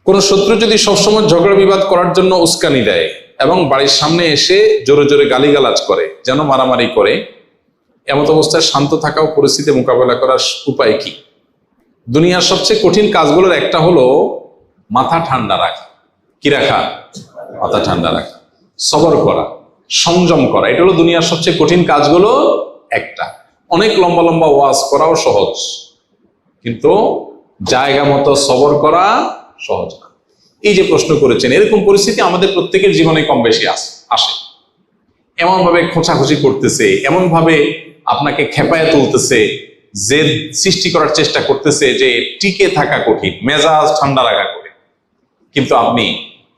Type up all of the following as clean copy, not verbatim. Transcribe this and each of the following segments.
কোন শত্রু যদি সবসময় ঝগড়া বিবাদ করার জন্য উস্কানি দেয় এবং বাড়ির সামনে এসে জোরে জোরে গালিগালাজ করে, যেন মারামারি করে, এমত অবস্থায় শান্ত থাকা ও পরিস্থিতি মোকাবেলা করার উপায় কি? দুনিয়ার সবচেয়ে কঠিন কাজগুলোর একটা হলো মাথা ঠান্ডা রাখা। কি রাখা? মাথা ঠান্ডা রাখা, সবর করা, সংযম করা। এটা হলো দুনিয়ার সবচেয়ে কঠিন কাজগুলো একটা। অনেক লম্বা লম্বা ওয়াজ করাও সহজ, কিন্তু জায়গা মতো সবর করা সহজ না। এই যে প্রশ্ন করেছেন, এরকম পরিস্থিতি আমাদের প্রত্যেকের জীবনে কম বেশি আসে। এমন ভাবে খোঁচাখুচি করতেছে, এমন ভাবে আপনাকে খেপায় তুলতেছে, জেদ সৃষ্টি করার চেষ্টা করতেছে যে টিকে থাকা কঠিন, মেজাজ ঠান্ডা রাখা কঠিন। কিন্তু আপনি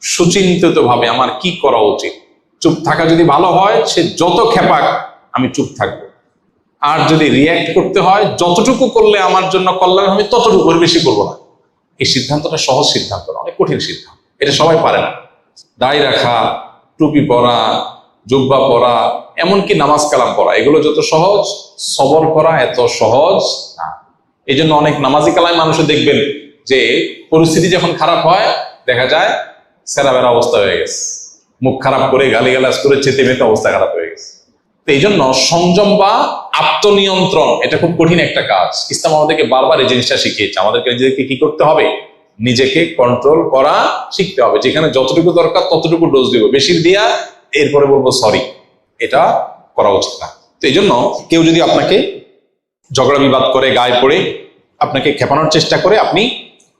সুচিন্তিত ভাবে আমার কি করা উচিত, চুপ থাকা যদি ভালো হয়, সে যত খেপাক আমি চুপ থাকবো। আর যদি রিয়্যাক্ট করতে হয়, যতটুকু করলে আমার জন্য কল্যাণ হবে ততটুকু, বেশি করবো না। এই সিদ্ধান্তটা সহজ সিদ্ধান্ত না, অনেক কঠিন সিদ্ধান্ত। এটা সবাই পারে না। দাড়ি রাখা, টুপি পরা, জুব্বা পরা, এমনকি নামাজ কালাম পড়া, এগুলো যত সহজ, সবর করা এত সহজ না। এই জন্য অনেক নামাজি কালাম মানুষের দেখবেন যে পরিস্থিতি যখন খারাপ হয়, দেখা যায় সেরাবেরা অবস্থা হয়ে গেছে, মুখ খারাপ করে গালিগালাজ করে চেতে মেতে অবস্থা খারাপ হয়ে গেছে। তো এই জন্য সংযম বা আত্মনিয়ন্ত্রণ এটা খুব কঠিন একটা কাজ। ইসলাম আমাদেরকে বারবার এই জিনিসটা শিখিয়েছে। আমাদেরকে নিজেকে কি করতে হবে? নিজেকে কন্ট্রোল করা শিখতে হবে। যেখানে যতটুকু দরকার ততটুকু ডোজ দিব, বেশি দিয়া এরপরে বলবো সরি, এটা করা উচিত না। তো এই জন্য কেউ যদি আপনাকে ঝগড়া বিবাদ করে, গায়ে পড়ে আপনাকে খেপানোর চেষ্টা করে, আপনি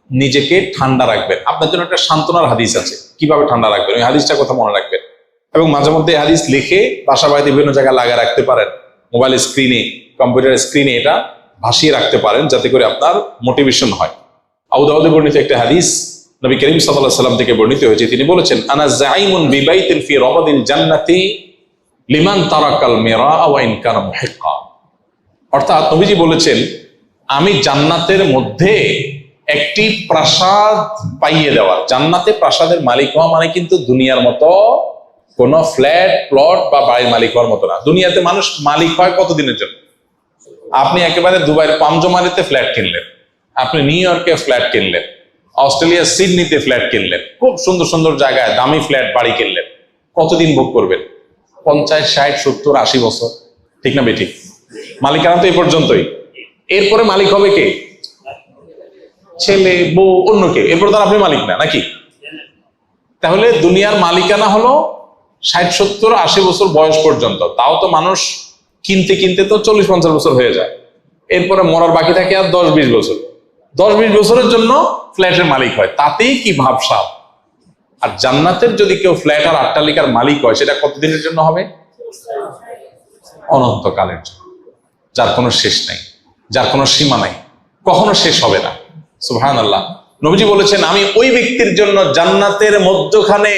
নিজেকে ঠান্ডা রাখবেন। আপনার জন্য একটা সান্ত্বনার হাদিস আছে, কিভাবে ঠান্ডা রাখবেন, ওই হাদিসটার কথা মনে রাখবেন। এবং মাঝে মধ্যে হাদিস লিখে বাসা বাড়িতে বিভিন্ন জায়গায় লাগা রাখতে পারেন, মোবাইল স্ক্রিনে, কম্পিউটার স্ক্রিনে এটা ভাসিয়ে রাখতে পারেন, যাতে করে আপনার মোটিভেশন হয়। আবু দাউদে বর্ণিত একটা হাদিস নবী করিম সাল্লাল্লাহু আলাইহি ওয়াসাল্লাম থেকে বর্ণিত হয়েছে। তিনি বলেছেন, আনা যাইমুন বিবাইতিন ফি রাবাদিল জান্নাতি লিমান তারাকাল মিরা ওয়া ইন কানা মুহিক্কা। অর্থাৎ নবীজি বলেছেন, আমি জান্নাতের মধ্যে একটি প্রাসাদ পাইয়ে দেওয়া। জান্নাতে প্রাসাদের মালিক হওয়া মানে কিন্তু দুনিয়ার মতো কোন ফ্ল্যাট প্লট বা বাড়ির মালিক হওয়ার মতো না। দুনিয়াতে মানুষ মালিক হয় কতদিনের জন্য? আপনি একেবারে দুবাইয়ের পামজমারিতে ফ্ল্যাট কিনলেন, আপনি নিউ ইয়র্কে ফ্ল্যাট কিনলেন, অস্ট্রেলিয়ার সিডনিতে ফ্ল্যাট কিনলেন, খুব সুন্দর সুন্দর জায়গায় দামি ফ্ল্যাট বাড়ি কিনলেন, কতদিন ভোগ করবেন? 50, 60, 70, 80 বছর, ঠিক না বেঠিক? মালিকানা তো এই পর্যন্তই। এরপরে মালিক হবে কে? ছেলে, বউ, অন্য কে। এরপর তো আপনি মালিক না, নাকি? তাহলে দুনিয়ার মালিকানা হলো 60, 70, 80 বছর বয়স পর্যন্ত। তাও তো মানুষ কিনতে কিনতে তো 40, 50 বছর হয়ে যায়। এরপরে মরার বাকি থাকে আর 10, 20 বছর। 10, 20 বছরের জন্য ফ্ল্যাটের মালিক হয়, তাতেই কি ভাবসাব। আর জান্নাতের যদি কেউ ফ্ল্যাট আর অট্টালিকার মালিক হয়, সেটা কতদিনের জন্য হবে? অনন্তকালের জন্য, যার কোনো শেষ নাই, যার কোনো সীমা নাই, কখনো শেষ হবে না। সুবহানাল্লাহ। নবীজি বলেছেন, আমি ওই ব্যক্তির জন্য জান্নাতের মধ্যখানে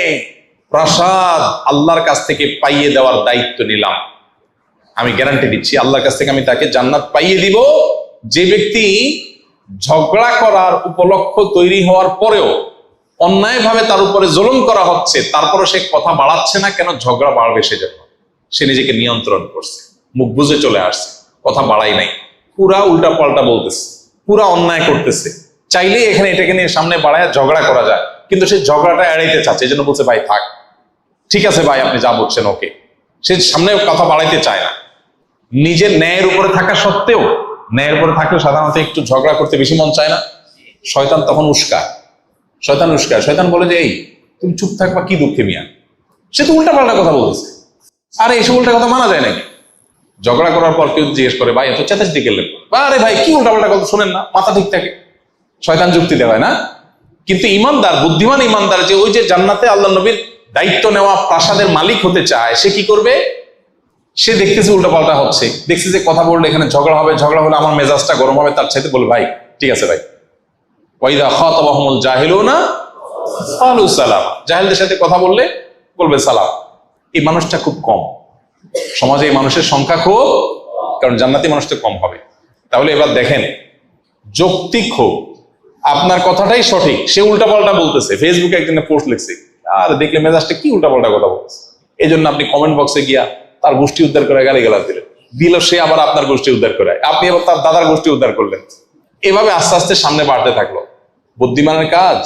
প্রাসাদ আল্লাহর কাছ থেকে পাইয়ে দেওয়ার দায়িত্ব নিলাম। আমি গ্যারান্টি দিচ্ছি, আল্লাহর কাছ থেকে আমি তাকে জান্নাত পাইয়ে দিব। যে ব্যক্তি ঝগড়া করার উপলক্ষ তৈরি হওয়ার পরেও অন্যায়ভাবে তার উপরে জুলুম করা হচ্ছে, তারপরে সে কথা বাড়াচ্ছে না, কেন? ঝগড়া বাড়বে সেজন্য। সে নিজেকে নিয়ন্ত্রণ করছে, মুখ বুঝে চলে আসছে, কথা বাড়াই নাই, পুরা উল্টা পাল্টা বলতেছে, পুরা অন্যায় করতেছে। চাইলেই এখানে এটাকে নিয়ে সামনে বাড়ায় ঝগড়া করা যায়, কিন্তু সে ঝগড়াটা এড়াইতে চাচ্ছে। এই জন্য বলছে, ভাই থাক, ঠিক আছে ভাই, আপনি যা বলছেন ওকে। সে সামনে কথা বাড়াইতে চায় না। নিজের ন্যায়ের উপরে থাকা সত্ত্বেও, ন্যায়ের উপরে থাকলে সাধারণত একটু ঝগড়া করতে বেশি মন চায় না। শয়তান তখন উস্কায়, শয়তান বলে যে, এই তুমি চুপ থাকবা, কি দুঃখে মিয়া, সে তো উল্টা পাল্টা কথা বলতেছে। আরে এইসব উল্টা কথা মানা যায় নাকি? ঝগড়া করার পর কেউ জিজ্ঞেস করে, ভাই এত চেঁচাচেঁচি করলেন, আরে ভাই কি উল্টা পাল্টা কথা শোনেন না, মাথা ঠিক থাকে। শয়তান যুক্তি দেওয়ায় না। কিন্তু ইমানদার, বুদ্ধিমান ইমানদার, যে ওই যে জান্নাতে আল্লাহ নবীর দায়িত্ব নেওয়া প্রাসাদের মালিক হতে চায়, সে কি করবে? সে দেখতেছে উল্টা পাল্টা হচ্ছে, দেখছে যে কথা বললে এখানে ঝগড়া হবে, ঝগড়া হলে আমার মেজাজটা গরম হবে, তার চাইতে বলে, ভাই ঠিক আছে ভাই। ওয়াইদা খাতাবাহুমুল জাহিলুনা ক্বালু সালাম। জাহেলদের সাথে কথা বললে বলবে সালাম। এই মানুষটা খুব কম সমাজে, এই মানুষের সংখ্যা খুব, কারণ জান্নাতি মানুষ তো কম হবে। তাহলে এবার দেখেন, যৌক্তিক হোক, আপনার কথাটাই সঠিক, সে উল্টাপাল্টা বলতেছে, ফেসবুকে একদিনে পোস্ট লিখছে, আর দেখলে মেজাজটা কি উল্টাপাল্টা কথা বলছে। এই জন্য আপনি কমেন্ট বক্সে গিয়া তার গোষ্ঠী উদ্ধার করে গালিগালাজ দিল, সে আবার আপনার গোষ্ঠী উদ্ধার করে, আপনি আবার তার দাদার গোষ্ঠী উদ্ধার করলেন। এভাবে আস্তে আস্তে সামনে বাড়তে থাকলো। বুদ্ধিমানের কাজ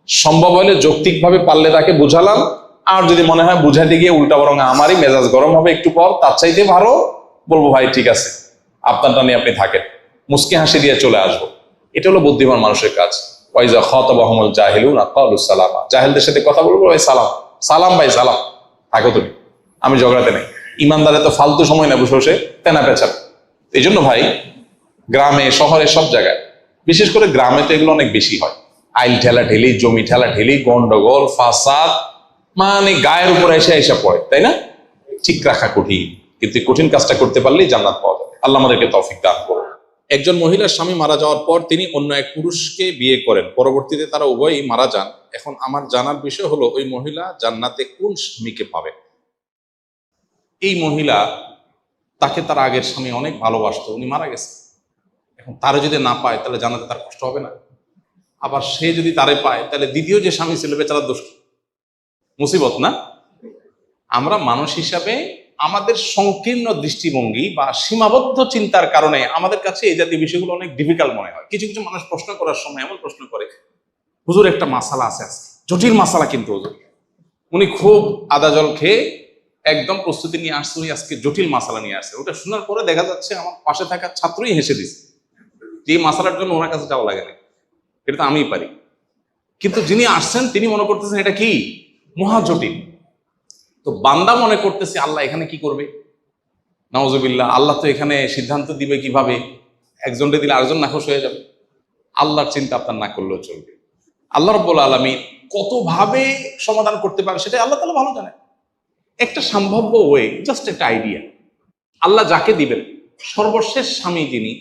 সম্ভব হলে যৌক্তিকভাবে পারলে তাকে বুঝালাম, আর যদি মনে হয় বুঝাইতে গিয়ে উল্টা বরং আমারই মেজাজ গরম হবে একটু পর, তার চাইতে ভালো বলবো ভাই ঠিক আছে আপনারটা নিয়ে আপনি থাকেন, মুস্কি হাসি দিয়ে চলে আসবো। এটা হলো বুদ্ধিমান মানুষের কাজ। ওয়াইজা খাতাবাহুমুল জাহিলুনা ক্বালু সালামা, জাহেলদের সাথে কথা বলবো ভাই সালাম, সালাম ভাই সালাম, থাকো তুমি, আমি ঝগড়াতে নেই। ইমানদারে তো ফালতু সময় না বসে বসে তেনা পেঁচার। এই জন্য ভাই গ্রামে শহরে সব জায়গায়, বিশেষ করে গ্রামে তো এগুলো অনেক বেশি হয়, আইল ঠেলা ঠেলি, জমি ঠেলা ঠেলি, গন্ডগোল, ফাসাদ, মানে গায়ের উপরে এসে পড়ে, তাই না? ঠিক রাখা কঠিন, কিন্তু কঠিন কাজটা করতে পারলেই জান্নাত পাওয়া যাবে। আল্লাহ আমাদেরকে তৌফিক দান করুন। একজন মহিলার স্বামী মারা যাওয়ার পর তিনি অন্য এক পুরুষকে বিয়ে করেন, পরবর্তীতে তারা উভয়ই মারা যান। এখন আমার জানার বিষয় হলো ওই মহিলা জান্নাতে কোন স্বামীকে পাবে? এই মহিলা, তাকে তার আগের স্বামী অনেক ভালোবাসতো, উনি মারা গেছে, এখন তারা যদি না পায় তাহলে জান্নাতে তার কষ্ট হবে না? আবার সে যদি তারে পায় তাহলে দ্বিতীয় যে স্বামী ছিল বেচারার দোষ, মুসিবত না? আমরা মানুষ হিসাবে আমাদের সংকীর্ণ দৃষ্টিভঙ্গি বা সীমাবদ্ধ চিন্তার কারণে আমাদের কাছে এই জাতীয় বিষয়গুলো অনেক ডিফিকাল্ট মনে হয়। কিছু কিছু মানুষ প্রশ্ন করার সময় এমন প্রশ্ন করে, হুজুর একটা মাসালা আছে আজকে, জটিল মাসালা কিন্তু হুজুর, উনি খুব আদা জল খেয়ে একদম প্রস্তুতি নিয়ে আসছে, উনি আজকে জটিল মাসালা নিয়ে আসছে। ওটা শোনার পরে দেখা যাচ্ছে আমার পাশে থাকা ছাত্রই হেসে দিচ্ছে, যে এই মাসালার জন্য ওনার কাছে যাওয়া লাগে না, এটা তো আমিই পারি। কিন্তু যিনি আসছেন তিনি মনে করতেছেন এটা কি মহা জটিল। তো বান্দা মনে করতেছে আল্লাহ এখানে কি করবে, নাউজুবিল্লাহ, আল্লাহ তো এখানে সিদ্ধান্ত দিবে কিভাবে, একজনকে দিলে আরেকজন নাখোশ হয়ে যাবে। আল্লাহর চিন্তা আপনার না করলেও চলবে। আল্লাহ রাব্বুল আলামিন কত ভাবে সমাধান করতে পারে সেটা আল্লাহ তাআলা ভালো জানেন। একটা সম্ভাব্য ওয়ে, জাস্ট একটা আইডিয়া, আল্লাহ যাকে দিবেন, সর্বশেষ স্বামী যিনি,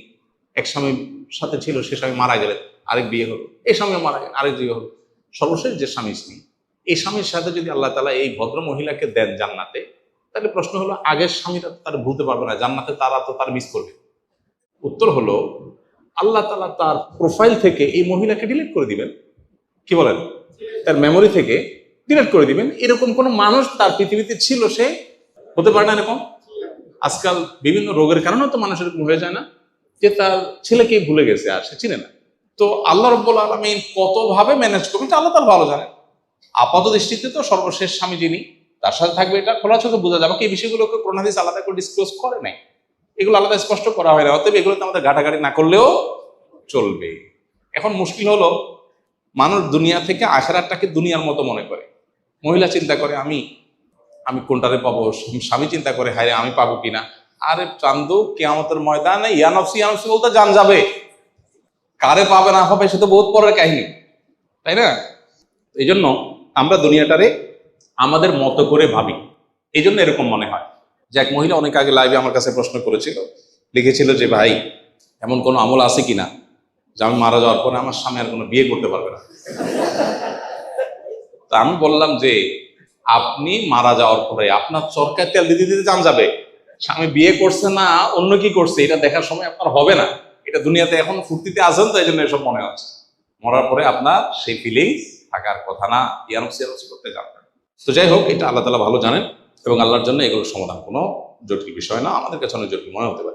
এক স্বামীর সাথে ছিল, সে স্বামী মারা গেলেন, আরেক বিয়ে হলো, এই স্বামীও মারা গেলেন, আরেক বিয়ে হলো, সর্বশেষ যে স্বামী ছিল, এই স্বামীর সাথে যদি আল্লাহ তাআলা এই ভদ্র মহিলাকে দেন জান্নাতে, তাহলে প্রশ্ন হলো আগের স্বামীরা তার ভুলতে পারবে না, জান্নাতে তারা তো তার মিস করবে। উত্তর হলো আল্লাহ তাআলা তার প্রোফাইল থেকে এই মহিলাকে ডিলিট করে দিবেন। কি বলেন? তার মেমোরি থেকে ডিলিট করে দিবেন। এরকম কোন মানুষ তার পৃথিবীতে ছিল, সে হতে পারে না এরকম। আজকাল বিভিন্ন রোগের কারণে তো মানুষ এরকম হয়ে যায় না, যে তার ছেলেকে ভুলে গেছে আর সে চিনে না। তো আল্লাহ রাব্বুল আলামিন কত ভাবে ম্যানেজ করবেন এটা আল্লাহ তাআলা ভালো জানেন। আপাত দৃষ্টিতে তো সর্বশেষ স্বামী যিনি, তার সাথে থাকবে, এটা খোলা চোখে বোঝা যাবে। এই বিষয়গুলোকে কোরআন হাদিস আলাদা করে ডিসক্লোজ করে নাই, এগুলো আলাদা স্পষ্ট করা হয় না, অতএব এগুলোতে আমাদের ঘাটাঘাটি না করলেও চলবে। এখন মুশকিল হলো মানুষ দুনিয়া থেকে আখিরাতটাকে দুনিয়ার মতো মনে করে। মহিলা চিন্তা করে আমি কোনটারে পাবো, স্বামী চিন্তা করে হায় আমি পাবো কিনা। আরে চান্দু, কিয়ামতের ময়দানে ইয়া নফসি বলতে জান যাবে, কারে পাবে না পাবে সে তো বহুত পরের কাহিনী, তাই না? এই জন্য আমরা দুনিয়াটারে আমাদের মতো করে ভাবি, এই জন্য এরকম মনে হয়। যে এক মহিলা অনেক আগে লাইভে আমার কাছে প্রশ্ন করেছিল, লিখেছিল যে ভাই এমন কোনো আমল আছে কিনা যে আমি মারা যাওয়ার পরে আমার স্বামী আর কোনো বিয়ে করতে পারবে না। তা আমি বললাম যে আপনি মারা যাওয়ার পরে আপনার চরকায় তেল দিতে দিতে জান যাবে, স্বামী বিয়ে করছে না অন্য কি করছে এটা দেখার সময় আপনার হবে না। এটা দুনিয়াতে এখন ফুর্তিতে আছেন তো এই জন্য এসব মনে হচ্ছে, মরার পরে আপনার সেই ফিলিংস থাকার কথা না, ইয়ানসি করতে যাবেন। তো যাই হোক, এটা আল্লাহ তাআলা ভালো জানেন এবং আল্লাহর জন্য এগুলোর সমাধান কোনো জটিল বিষয় না, আমাদের কাছে অনেক জটিল মনে হতে পারে।